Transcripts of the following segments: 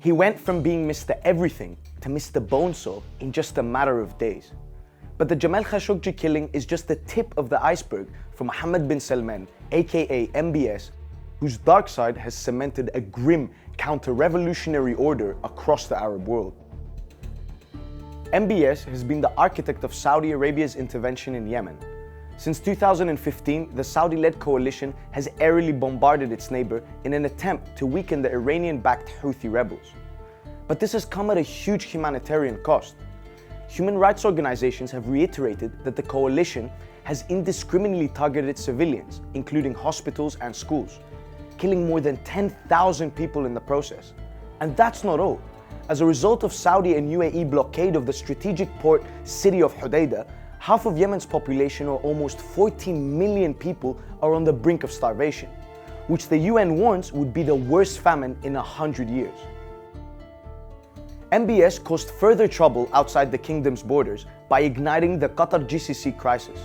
He went from being Mr. Everything to Mr. Bonesaw in just a matter of days. But the Jamal Khashoggi killing is just the tip of the iceberg for Mohammed bin Salman, aka MBS, whose dark side has cemented a grim counter-revolutionary order across the Arab world. MBS has been the architect of Saudi Arabia's intervention in Yemen. Since 2015, the Saudi-led coalition has aerially bombarded its neighbor in an attempt to weaken the Iranian-backed Houthi rebels. But this has come at a huge humanitarian cost. Human rights organizations have reiterated that the coalition has indiscriminately targeted civilians, including hospitals and schools, killing more than 10,000 people in the process. And that's not all. As a result of Saudi and UAE blockade of the strategic port city of Hodeidah, half of Yemen's population, or almost 14 million people, are on the brink of starvation, which the UN warns would be the worst famine in 100 years. MBS caused further trouble outside the kingdom's borders by igniting the Qatar GCC crisis.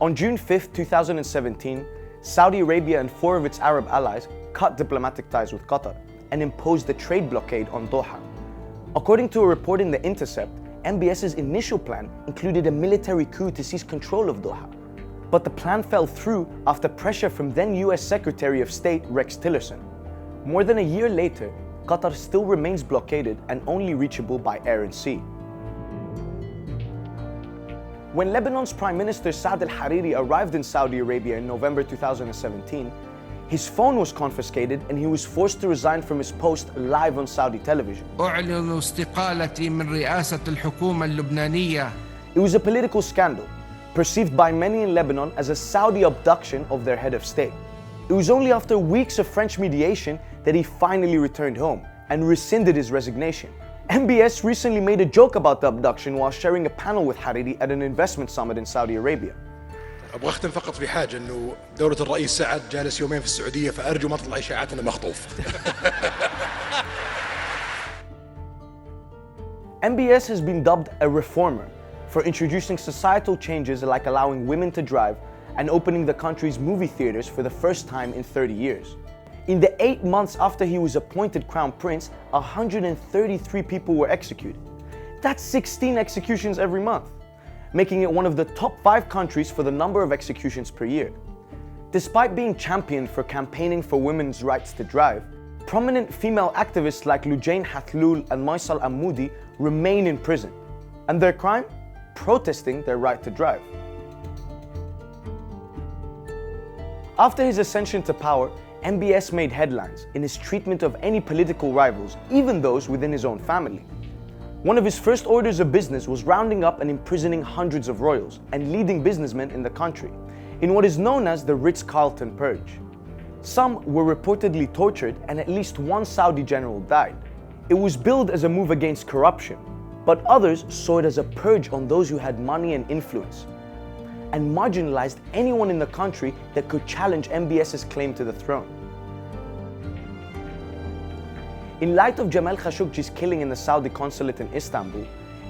On June 5, 2017, Saudi Arabia and 4 of its Arab allies cut diplomatic ties with Qatar and imposed a trade blockade on Doha. According to a report in The Intercept, MBS's initial plan included a military coup to seize control of Doha. But the plan fell through after pressure from then US Secretary of State Rex Tillerson. More than a year later, Qatar still remains blockaded and only reachable by air and sea. When Lebanon's Prime Minister Saad al-Hariri arrived in Saudi Arabia in November 2017, his phone was confiscated and he was forced to resign from his post live on Saudi television. أعلن استقالتي من رئاسة الحكومة اللبنانية. It was a political scandal, perceived by many in Lebanon as a Saudi abduction of their head of state. It was only after weeks of French mediation that he finally returned home and rescinded his resignation. MBS recently made a joke about the abduction while sharing a panel with Hariri at an investment summit in Saudi Arabia. ابغى اختم فقط بحاجه انه دوله الرئيس سعد جالس يومين في السعوديه فارجو ما تطلع اشاعات انه مخطوف. MBS has been dubbed a reformer for introducing societal changes like allowing women to drive and opening the country's movie theaters for the first time in 30 years. In the 8 months after he was appointed Crown Prince, 133 people were executed. That's 16 executions every month, making it one of the top 5 countries for the number of executions per year. Despite being championed for campaigning for women's rights to drive, prominent female activists like Lujain Hathloul and Maisal Ammoudi remain in prison. And their crime? Protesting their right to drive. After his ascension to power, MBS made headlines in his treatment of any political rivals, even those within his own family. One of his first orders of business was rounding up and imprisoning hundreds of royals and leading businessmen in the country, in what is known as the Ritz-Carlton Purge. Some were reportedly tortured and at least one Saudi general died. It was billed as a move against corruption, but others saw it as a purge on those who had money and influence, and marginalized anyone in the country that could challenge MBS's claim to the throne. In light of Jamal Khashoggi's killing in the Saudi consulate in Istanbul,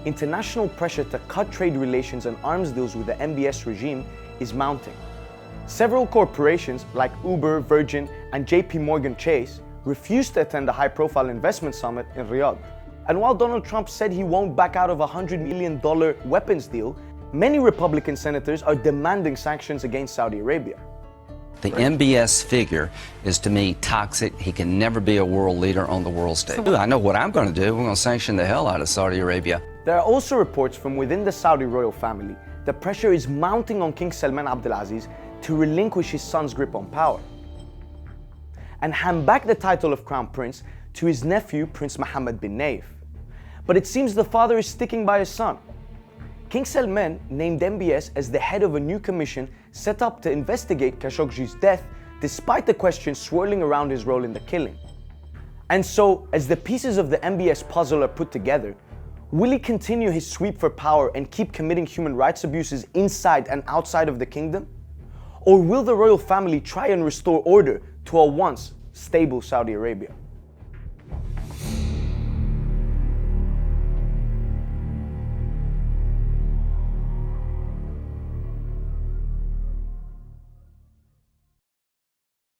international pressure to cut trade relations and arms deals with the MBS regime is mounting. Several corporations like Uber, Virgin, and JP Morgan Chase refused to attend the high-profile investment summit in Riyadh. And while Donald Trump said he won't back out of a $100 million weapons deal, many Republican senators are demanding sanctions against Saudi Arabia. The MBS figure is, to me, toxic. He can never be a world leader on the world stage. I know what I'm going to do. We're going to sanction the hell out of Saudi Arabia. There are also reports from within the Saudi royal family that pressure is mounting on King Salman Abdulaziz to relinquish his son's grip on power and hand back the title of Crown Prince to his nephew, Prince Mohammed bin Naif. But it seems the father is sticking by his son. King Salman named MBS as the head of a new commission set up to investigate Khashoggi's death, despite the questions swirling around his role in the killing. And so, as the pieces of the MBS puzzle are put together, will he continue his sweep for power and keep committing human rights abuses inside and outside of the kingdom? Or will the royal family try and restore order to a once stable Saudi Arabia?